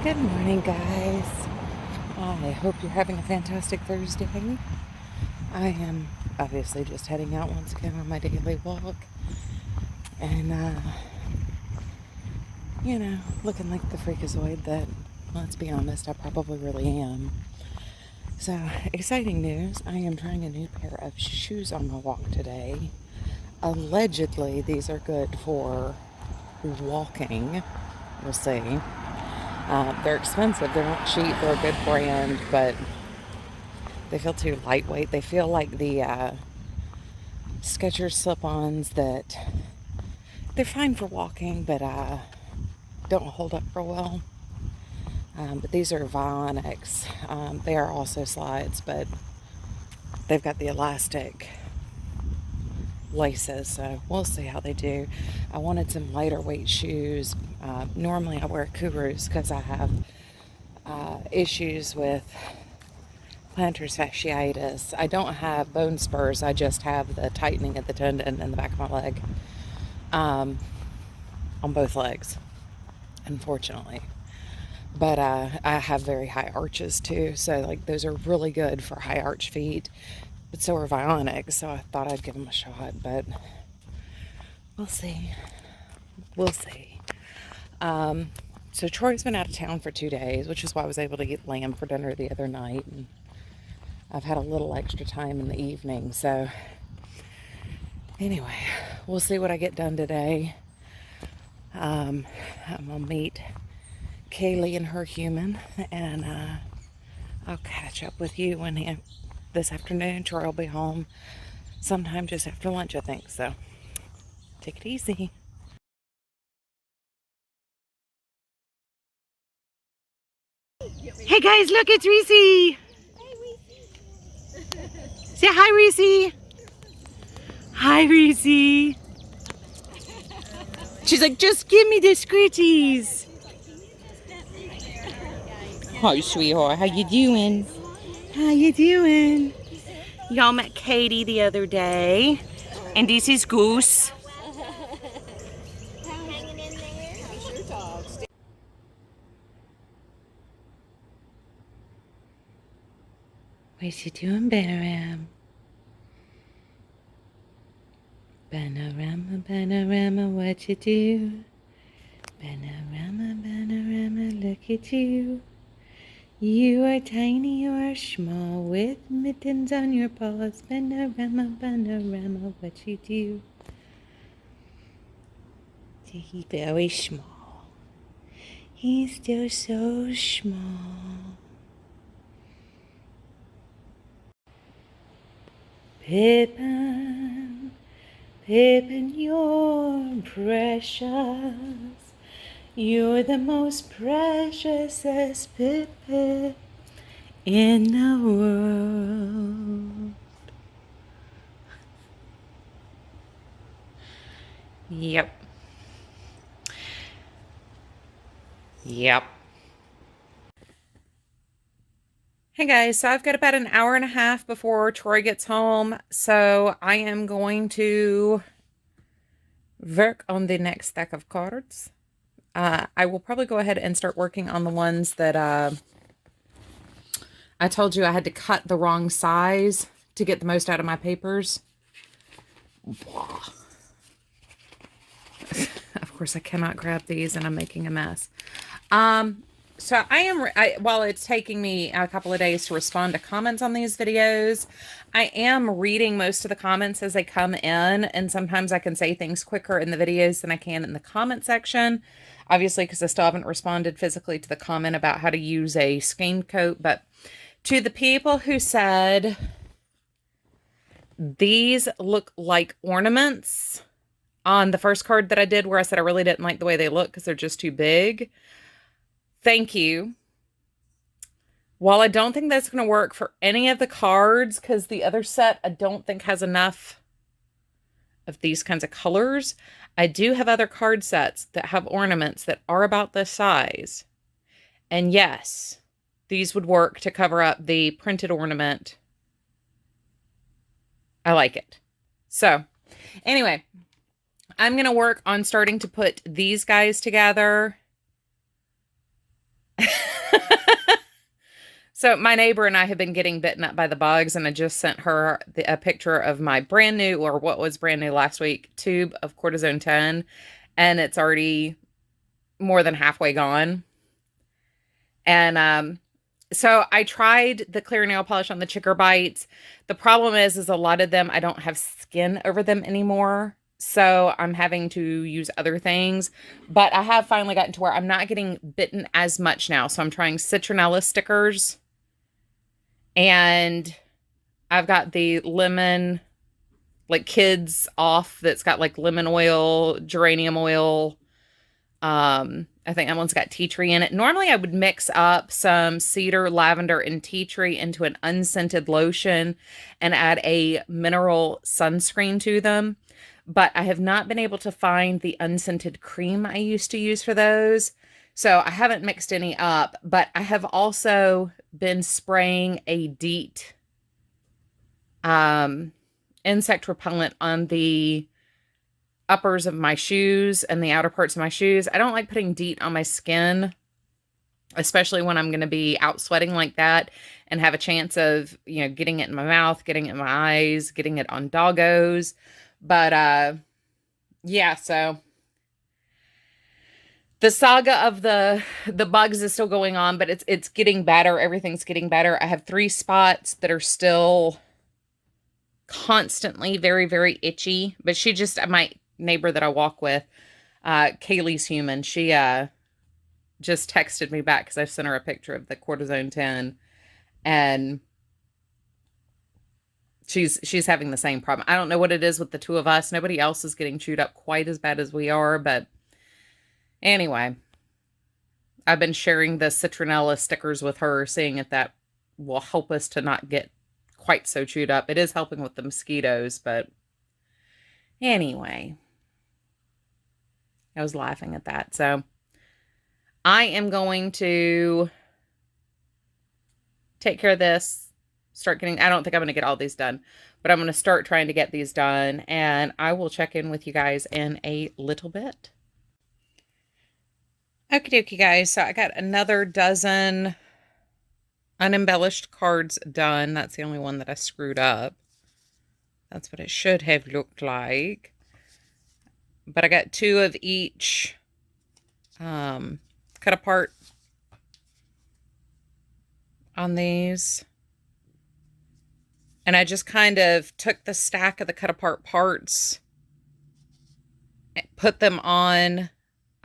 Good morning, guys. I hope you're having a fantastic Thursday. I am obviously just heading out once again on my daily walk. And, looking like the freakazoid that, let's be honest, I probably really am. So, exciting news. I am trying a new pair of shoes on my walk today. Allegedly, these are good for walking. We'll see. They're expensive. They're not cheap. They're a good brand, but they feel too lightweight. They feel like the Skechers slip-ons that they're fine for walking, but don't hold up real well. But these are Vionics. They are also slides, but they've got the elastic laces, so we'll see how they do. I wanted some lighter weight shoes. Normally I wear Curzon because I have issues with plantar fasciitis. I don't have bone spurs, I just have the tightening of the tendon in the back of my leg, on both legs, unfortunately. But I have very high arches too, so like those are really good for high arch feet. But so are Vionics, so I thought I'd give them a shot, but we'll see. We'll see. So Troy's been out of town for 2 days, which is why I was able to get lamb for dinner the other night. And I've had a little extra time in the evening, so anyway, we'll see what I get done today. I'm gonna meet Kaylee and her human, and I'll catch up with you this afternoon. Troy will be home sometime just after lunch, I think, so take it easy. Hey guys, look, it's Reese. Say hi, Reese. Hi, Reese. She's like, just give me the scritchies. Hi, sweetheart. How you doing? How you doing? Y'all met Katie the other day, and this is Goose. Hanging in there. Sure dogs. What you doing, Panorama? Panorama, panorama, what you do? Panorama, panorama, look at you. You are tiny or small, with mittens on your paws. Panorama, panorama, what you do? He's very small. He's still so small. Pippin, Pippin, you're precious. You're the most precious Pippin in the world. Yep. Hey guys, so I've got about an hour and a half before Troy gets home, so I am going to work on the next stack of cards. I will probably go ahead and start working on the ones that I told you I had to cut the wrong size to get the most out of my papers. Of course, I cannot grab these and I'm making a mess. So while it's taking me a couple of days to respond to comments on these videos, I am reading most of the comments as they come in, and sometimes I can say things quicker in the videos than I can in the comment section. Obviously, because I still haven't responded physically to the comment about how to use a skein coat, but to the people who said these look like ornaments on the first card that I did, where I said I really didn't like the way they look because they're just too big. Thank you. While I don't think that's going to work for any of the cards, because the other set I don't think has enough of these kinds of colors, I do have other card sets that have ornaments that are about this size. And yes, these would work to cover up the printed ornament. I like it. So, anyway, I'm going to work on starting to put these guys together. So my neighbor and I have been getting bitten up by the bugs, and I just sent her a picture of my brand new, or what was brand new last week, tube of Cortisone 10, and it's already more than halfway gone. And so I tried the clear nail polish on the chicker bites. The problem is a lot of them, I don't have skin over them anymore. So I'm having to use other things, but I have finally gotten to where I'm not getting bitten as much now. So I'm trying citronella stickers, and I've got the lemon, like Kids Off, that's got like lemon oil, geranium oil. I think that one's got tea tree in it. Normally I would mix up some cedar, lavender, and tea tree into an unscented lotion and add a mineral sunscreen to them. But I have not been able to find the unscented cream I used to use for those. So I haven't mixed any up, but I have also been spraying a DEET insect repellent on the uppers of my shoes and the outer parts of my shoes. I don't like putting DEET on my skin, especially when I'm going to be out sweating like that and have a chance of, getting it in my mouth, getting it in my eyes, getting it on doggos. But, yeah, so the saga of the bugs is still going on, but it's getting better. Everything's getting better. I have 3 spots that are still constantly very, very itchy, but my neighbor that I walk with, Kaylee's human, she just texted me back because I sent her a picture of the Cortisone 10, and she's having the same problem. I don't know what it is with the two of us. Nobody else is getting chewed up quite as bad as we are, but anyway, I've been sharing the citronella stickers with her, seeing if that will help us to not get quite so chewed up. It is helping with the mosquitoes, but anyway, I was laughing at that. So I am going to take care of this, I don't think I'm going to get all these done, but I'm going to start trying to get these done, and I will check in with you guys in a little bit. Okie dokie, guys. So I got another dozen unembellished cards done. That's the only one that I screwed up. That's what it should have looked like. But I got 2 of each cut apart on these. And I just kind of took the stack of the cut apart parts, put them on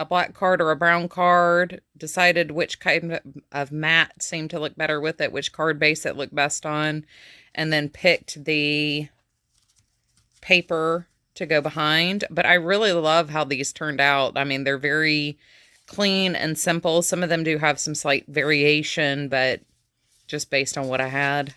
a black card or a brown card, decided which kind of mat seemed to look better with it, which card base it looked best on, and then picked the paper to go behind. But I really love how these turned out. I mean, they're very clean and simple. Some of them do have some slight variation, but just based on what I had.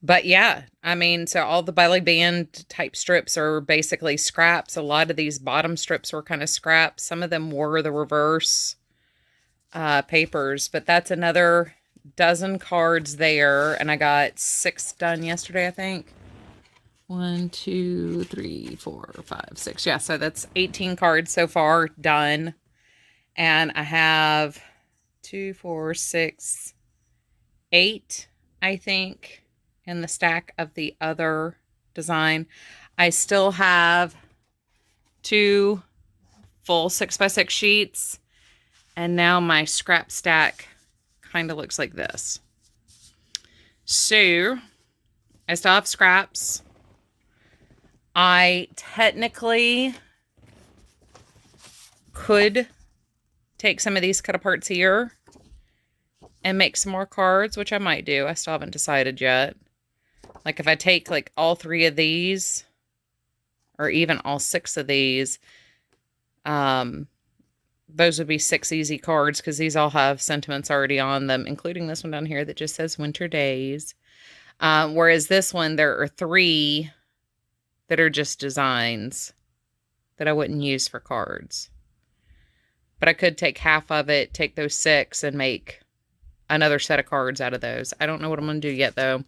But yeah, I mean, so all the belly band type strips are basically scraps. A lot of these bottom strips were kind of scraps. Some of them were the reverse papers, but that's another dozen cards there. And I got 6 done yesterday, I think. 1, 2, 3, 4, 5, 6. Yeah, so that's 18 cards so far done. And I have 2, 4, 6, 8, I think, in the stack of the other design. I still have 2 full 6x6 sheets, and now my scrap stack kind of looks like this. So I still have scraps. I technically could take some of these cut aparts here and make some more cards, which I might do. I still haven't decided yet. Like if I take like all 3 of these, or even all 6 of these, those would be 6 easy cards, because these all have sentiments already on them, including this one down here that just says Winter Days. Whereas this one, there are 3 that are just designs that I wouldn't use for cards. But I could take half of it, take those 6, and make another set of cards out of those. I don't know what I'm going to do yet, though.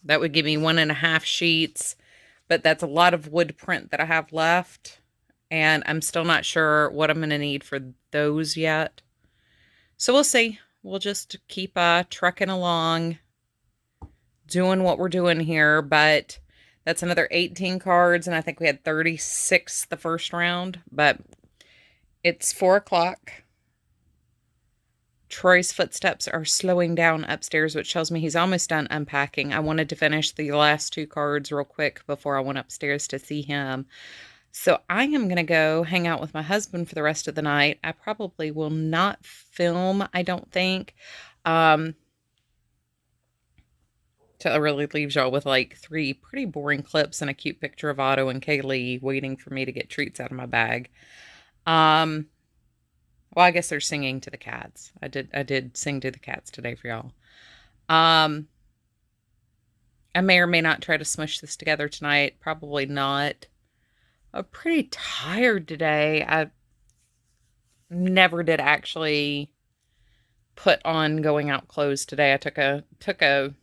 That would give me 1.5 sheets, but that's a lot of wood print that I have left, and I'm still not sure what I'm going to need for those yet. So we'll see. We'll just keep trucking along, doing what we're doing here. But that's another 18 cards, and I think we had 36 the first round. But it's 4 o'clock. Troy's footsteps are slowing down upstairs, which tells me he's almost done unpacking. I wanted to finish the last 2 cards real quick before I went upstairs to see him. So I am going to go hang out with my husband for the rest of the night. I probably will not film, I don't think. So it really leaves y'all with like 3 pretty boring clips and a cute picture of Otto and Kaylee waiting for me to get treats out of my bag. Well, I guess they're singing to the cats. I did sing to the cats today for y'all. I may or may not try to smush this together tonight. Probably not. I'm pretty tired today. I never did actually put on going out clothes today. I took a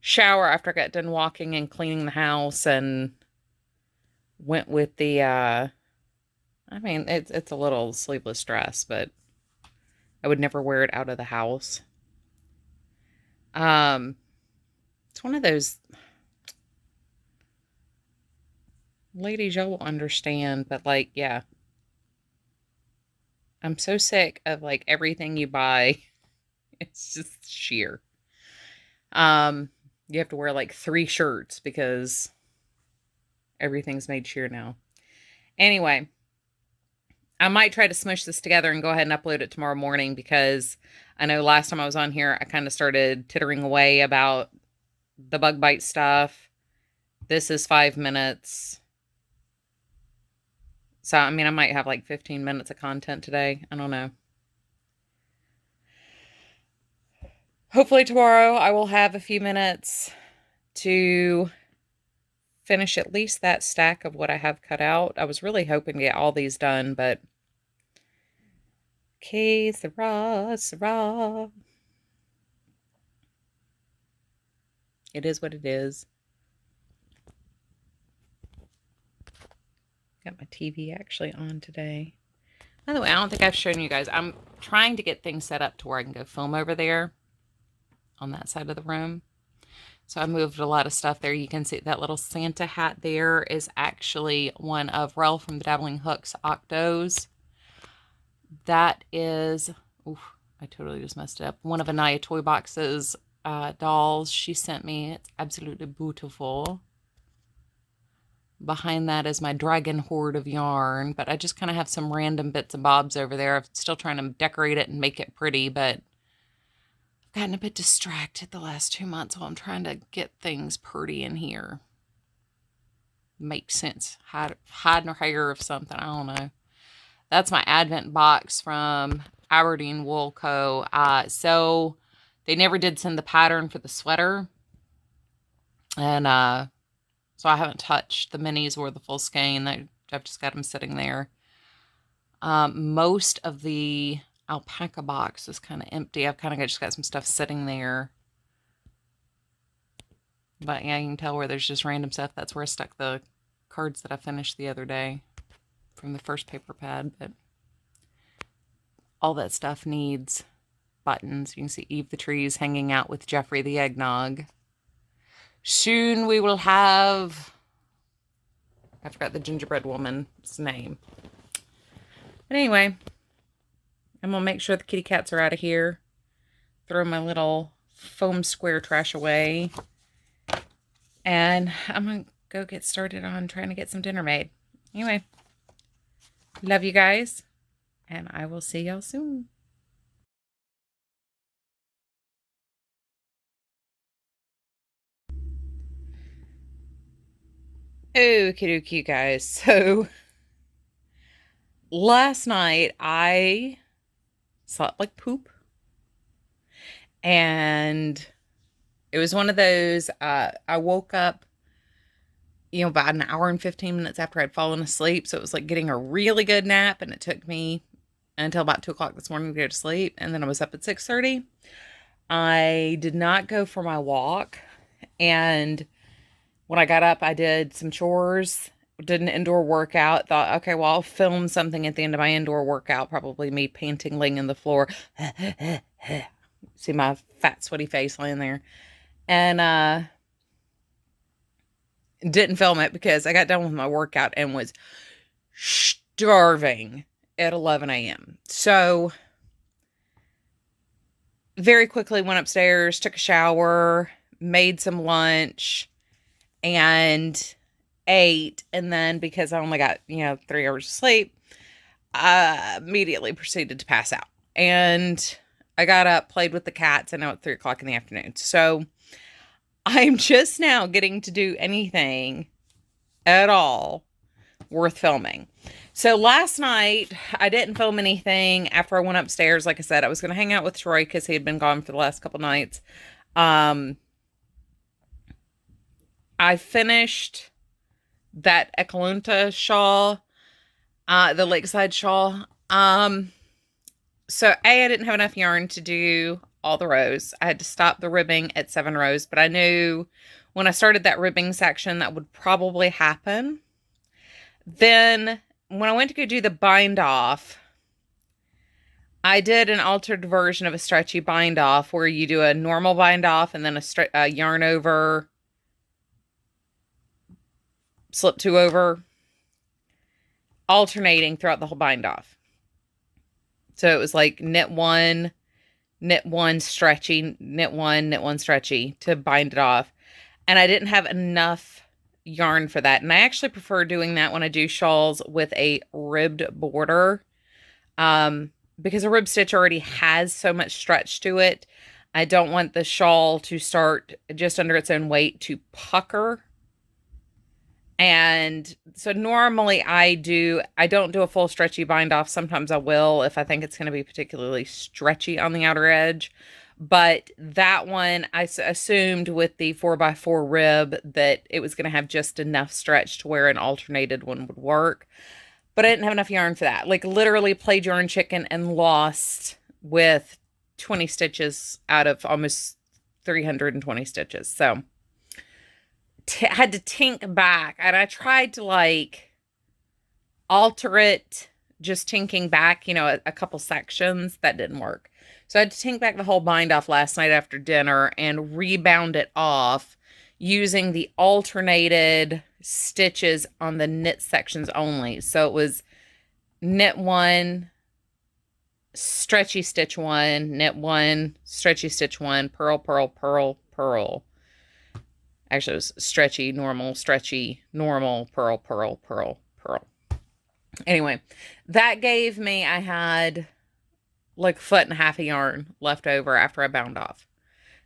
shower after I got done walking and cleaning the house and went with the I mean, it's a little sleeveless dress, but I would never wear it out of the house. It's one of those, ladies, y'all will understand, but like, yeah. I'm so sick of like everything you buy. It's just sheer. You have to wear like 3 shirts because everything's made sheer now. Anyway, I might try to smush this together and go ahead and upload it tomorrow morning, because I know last time I was on here, I kind of started tittering away about the bug bite stuff. This is 5 minutes. So, I mean, I might have like 15 minutes of content today. I don't know. Hopefully tomorrow I will have a few minutes to finish at least that stack of what I have cut out. I was really hoping to get all these done, but okay, Sarah. It is what it is. Got my TV actually on today. By the way, I don't think I've shown you guys. I'm trying to get things set up to where I can go film over there on that side of the room. So I moved a lot of stuff there. You can see that little Santa hat there is actually one of Rel from the Dabbling Hooks Octos. That is, oof, I totally just messed it up. One of Anaya Toy Box's dolls she sent me. It's absolutely beautiful. Behind that is my dragon hoard of yarn, but I just kind of have some random bits and bobs over there. I'm still trying to decorate it and make it pretty, but I've gotten a bit distracted the last 2 months while I'm trying to get things pretty in here. Makes sense. Hiding her hair of something. I don't know. That's my Advent box from Aberdeen Wool Co. So they never did send the pattern for the sweater. And so I haven't touched the minis or the full skein. I've just got them sitting there. Most of the Alpaca box is kind of empty. I've kind of just got some stuff sitting there. But yeah, you can tell where there's just random stuff. That's where I stuck the cards that I finished the other day from the first paper pad. But all that stuff needs buttons. You can see Eve the Trees hanging out with Jeffrey the Eggnog. Soon we will have, I forgot the gingerbread woman's name. But anyway, I'm going to make sure the kitty cats are out of here. Throw my little foam square trash away. And I'm going to go get started on trying to get some dinner made. Anyway, love you guys. And I will see y'all soon. Okie dokie, guys. So, last night I slept like poop. And it was one of those, I woke up, about an hour and 15 minutes after I'd fallen asleep. So it was like getting a really good nap, and it took me until about 2 o'clock this morning to go to sleep. And then I was up at 6:30. I did not go for my walk. And when I got up, I did some chores did an indoor workout. Thought, okay, well, I'll film something at the end of my indoor workout. Probably me panting, laying on the floor. See my fat, sweaty face laying there. And didn't film it because I got done with my workout and was starving at 11 a.m. So very quickly went upstairs, took a shower, made some lunch, and ate. And then because I only got, 3 hours of sleep, I immediately proceeded to pass out. And I got up, played with the cats, and now it's 3 o'clock in the afternoon. So I'm just now getting to do anything at all worth filming. So last night, I didn't film anything after I went upstairs. Like I said, I was going to hang out with Troy because he had been gone for the last couple nights. I finished that Ekalunta shawl, the Lakeside shawl. So I didn't have enough yarn to do all the rows. I had to stop the ribbing at 7 rows, but I knew when I started that ribbing section that would probably happen. Then when I went to go do the bind off, I did an altered version of a stretchy bind off where you do a normal bind off and then a yarn over, slip 2 over, alternating throughout the whole bind off. So it was like knit 1, stretchy, knit 1, stretchy to bind it off. And I didn't have enough yarn for that. And I actually prefer doing that when I do shawls with a ribbed border. Because a rib stitch already has so much stretch to it. I don't want the shawl to start just under its own weight to pucker. And so normally I don't do a full stretchy bind off. Sometimes I will if I think it's going to be particularly stretchy on the outer edge. But that one, I assumed with the 4x4 rib that it was going to have just enough stretch to where an alternated one would work. But I didn't have enough yarn for that. Like literally played yarn chicken and lost with 20 stitches out of almost 320 stitches. So had to tink back, and I tried to like alter it, just tinking back, a couple sections. That didn't work. So I had to tink back the whole bind off last night after dinner and rebound it off using the alternated stitches on the knit sections only. So it was knit 1, stretchy stitch 1, knit 1, stretchy stitch 1, purl, purl, purl, purl. Actually, it was stretchy, normal, purl, purl, purl, purl. Anyway, that gave me, I had like 1.5 foot of yarn left over after I bound off.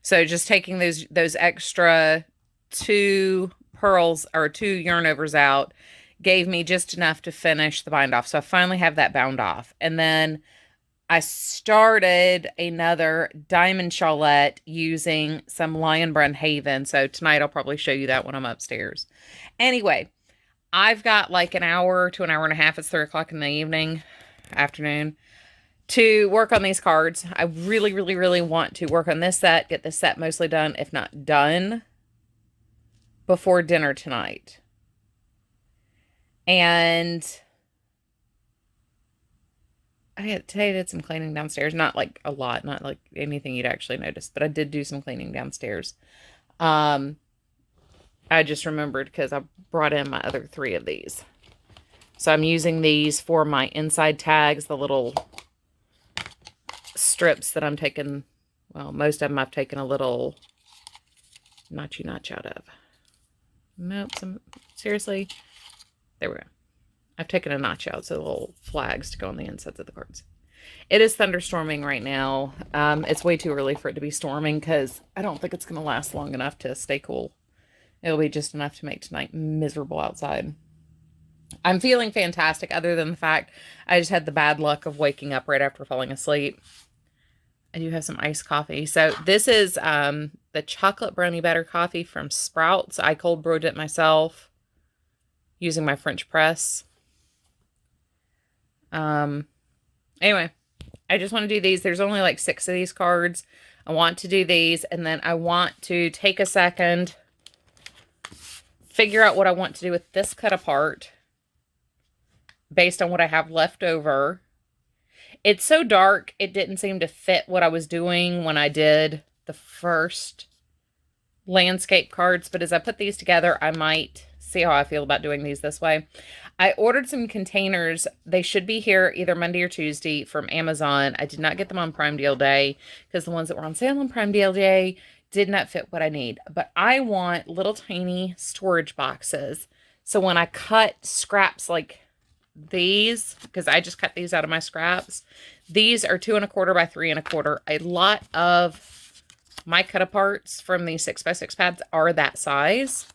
So just taking those extra 2 purls or 2 yarn overs out gave me just enough to finish the bind off. So I finally have that bound off. And then I started another diamond shawlette using some Lion Brand Haven. So tonight I'll probably show you that when I'm upstairs. Anyway, I've got like an hour to an hour and a half. It's 3 o'clock in the afternoon, to work on these cards. I really, really, really want to work on this set, get this set mostly done, if not done, before dinner tonight. And today I did some cleaning downstairs. Not like a lot, not like anything you'd actually notice, but I did do some cleaning downstairs. I just remembered because I brought in my other 3 of these. So I'm using these for my inside tags, the little strips that I'm taking. Well, most of them I've taken a little notch out of. Nope, seriously. There we go. I've taken a notch out, so the little flags to go on the insides of the cards. It is thunderstorming right now. It's way too early for it to be storming because I don't think it's going to last long enough to stay cool. It'll be just enough to make tonight miserable outside. I'm feeling fantastic other than the fact I just had the bad luck of waking up right after falling asleep. I do have some iced coffee. So this is the chocolate brownie batter coffee from Sprouts. I cold brewed it myself using my French press. Anyway, I just want to do these. There's only like 6 of these cards. I want to do these, and then I want to take a second, figure out what I want to do with this cut apart based on what I have left over. It's so dark, it didn't seem to fit what I was doing when I did the first landscape cards, but as I put these together, I might see how I feel about doing these this way. I ordered some containers. They should be here either Monday or Tuesday from Amazon. I did not get them on Prime Deal Day because the ones that were on sale on Prime Deal Day did not fit what I need. But I want little tiny storage boxes. So when I cut scraps like these, because I just cut these out of my scraps, these are 2 1/4 by 3 1/4. A lot of my cut aparts from these 6x6 pads are that size.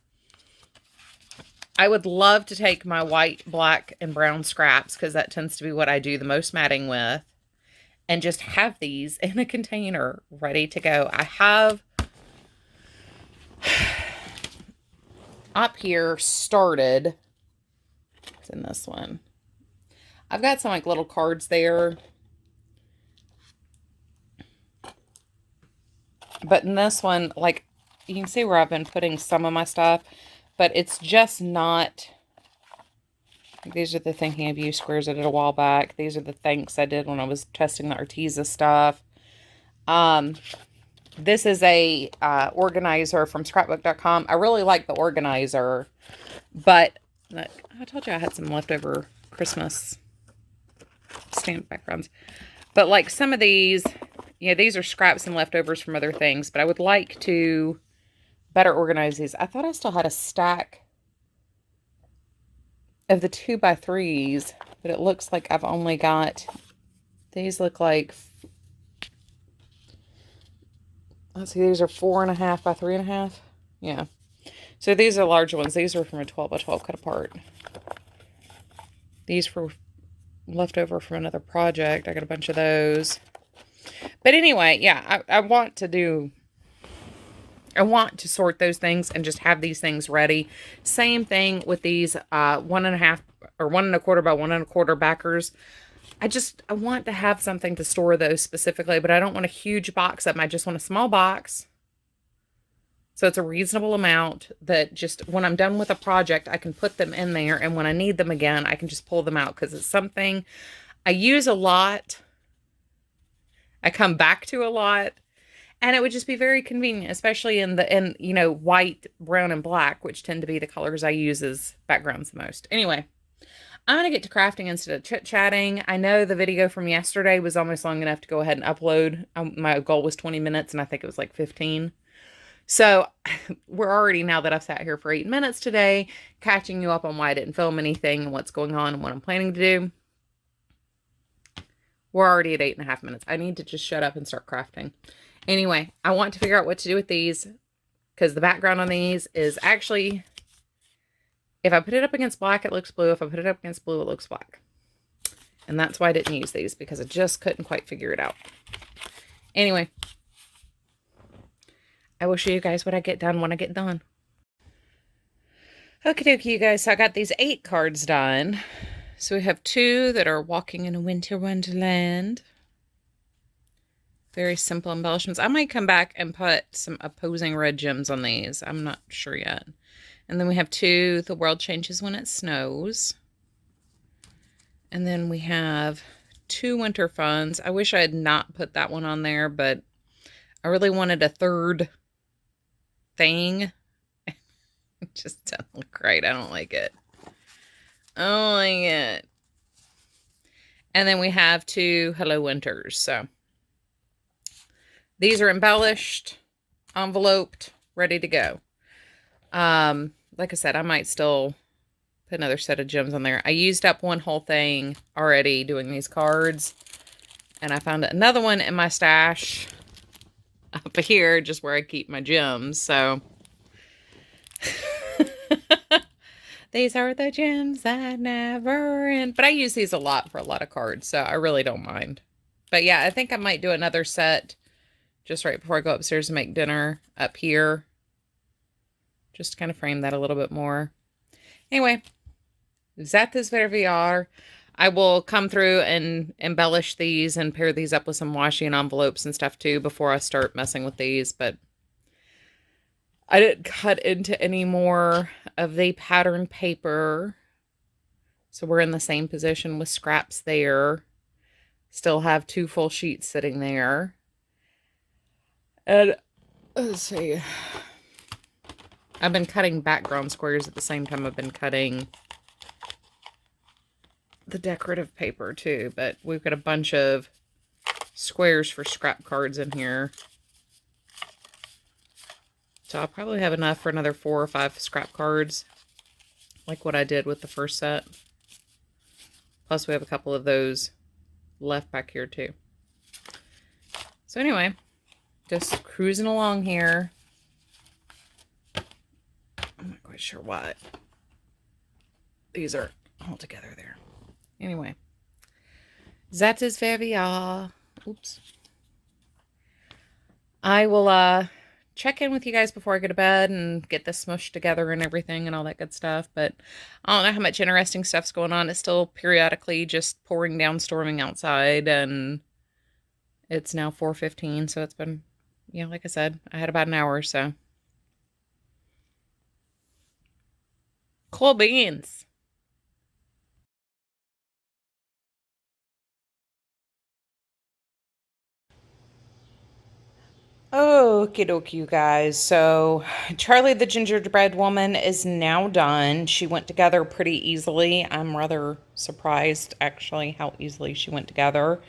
I would love to take my white, black, and brown scraps, because that tends to be what I do the most matting with, and just have these in a container ready to go. I have up here started, it's in this one. I've got some like little cards there. But in this one, like, you can see where I've been putting some of my stuff, but it's just not, these are the Thinking of You squares I did a while back. These are the thanks I did when I was testing the Arteza stuff. This is a organizer from scrapbook.com. I really like the organizer, but look, I told you I had some leftover Christmas stamp backgrounds. But like some of these, yeah, these are scraps and leftovers from other things, but I would like to better organize these. I thought I still had a stack of the 2x3s, but it looks like I've only got, these look like, let's see, these are 4.5 by 3.5. Yeah. So these are larger ones. These are from a 12x12 cut apart. These were left over from another project. I got a bunch of those. But anyway, yeah, I want to sort those things and just have these things ready. Same thing with these 1.5 or 1 1/4 by 1 1/4 backers. I want to have something to store those specifically, but I don't want a huge box of them. I just want a small box. So it's a reasonable amount that just when I'm done with a project, I can put them in there. And when I need them again, I can just pull them out, because it's something I use a lot. I come back to a lot. And it would just be very convenient, especially in you know, white, brown, and black, which tend to be the colors I use as backgrounds the most. Anyway, I'm going to get to crafting instead of chit-chatting. I know the video from yesterday was almost long enough to go ahead and upload. My goal was 20 minutes, and I think it was like 15. So we're already, now that I've sat here for 8 minutes today, catching you up on why I didn't film anything and what's going on and what I'm planning to do. We're already at 8.5 minutes. I need to just shut up and start crafting. Anyway, I want to figure out what to do with these, because the background on these is actually, if I put it up against black, it looks blue. If I put it up against blue, it looks black. And that's why I didn't use these, because I just couldn't quite figure it out. Anyway, I will show you guys what I get done when I get done. Okie dokie, you guys. So I got these 8 cards done. So we have 2 that are walking in a winter wonderland. Very simple embellishments. I might come back and put some opposing red gems on these. I'm not sure yet. And then we have 2, The World Changes When It Snows. And then we have 2 Winter Funds. I wish I had not put that one on there, but I really wanted a third thing. It just doesn't look right. I don't like it. I don't like it. And then we have 2 Hello Winters. So these are embellished, enveloped, ready to go. Like I said, I might still put another set of gems on there. I used up one whole thing already doing these cards, and I found another one in my stash up here, just where I keep my gems. So these are the gems that never end. But I use these a lot for a lot of cards, so I really don't mind. But yeah, I think I might do another set just right before I go upstairs to make dinner up here. Just to kind of frame that a little bit more. Anyway, that is where we are. I will come through and embellish these and pair these up with some washi and envelopes and stuff too before I start messing with these. But I didn't cut into any more of the pattern paper. So we're in the same position with scraps there. Still have 2 full sheets sitting there. And let's see. I've been cutting background squares at the same time I've been cutting the decorative paper too. But we've got a bunch of squares for scrap cards in here. So I'll probably have enough for another 4 or 5 scrap cards, like what I did with the first set. Plus we have a couple of those left back here too. So anyway, just cruising along here. I'm not quite sure what these are all together there. Anyway, that is where we are. Oops. I will check in with you guys before I go to bed and get this smushed together and everything and all that good stuff. But I don't know how much interesting stuff's going on. It's still periodically just pouring down, storming outside, and it's now 4:15, so it's been, you know, like I said, I had about an hour or so. Cool beans. Okie dokie, you guys. So Charlie the Gingerbread Woman is now done. She went together pretty easily. I'm rather surprised, actually, how easily she went together.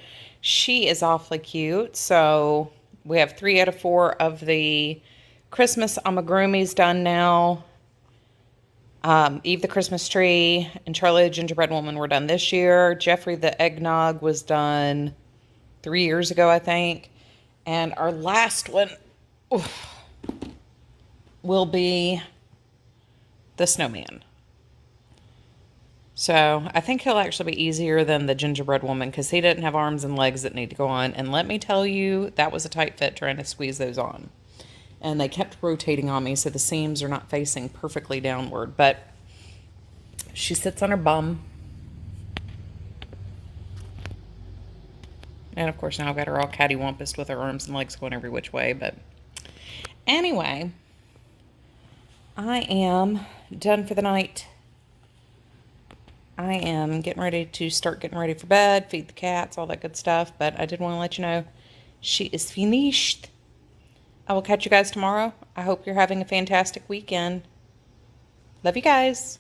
She is awfully cute. So we have 3 out of 4 of the Christmas amigurumis done now. Eve the Christmas Tree and Charlie the Gingerbread Woman were done this year. Jeffrey the Eggnog was done 3 years ago, I think. And our last one will be the snowman. So I think he'll actually be easier than the gingerbread woman because he didn't have arms and legs that need to go on. And let me tell you, that was a tight fit trying to squeeze those on. And they kept rotating on me, so the seams are not facing perfectly downward. But she sits on her bum. And of course now I've got her all cattywampus with her arms and legs going every which way. But anyway, I am done for the night. I am getting ready to start getting ready for bed, feed the cats, all that good stuff. But I did want to let you know she is finished. I will catch you guys tomorrow. I hope you're having a fantastic weekend. Love you guys.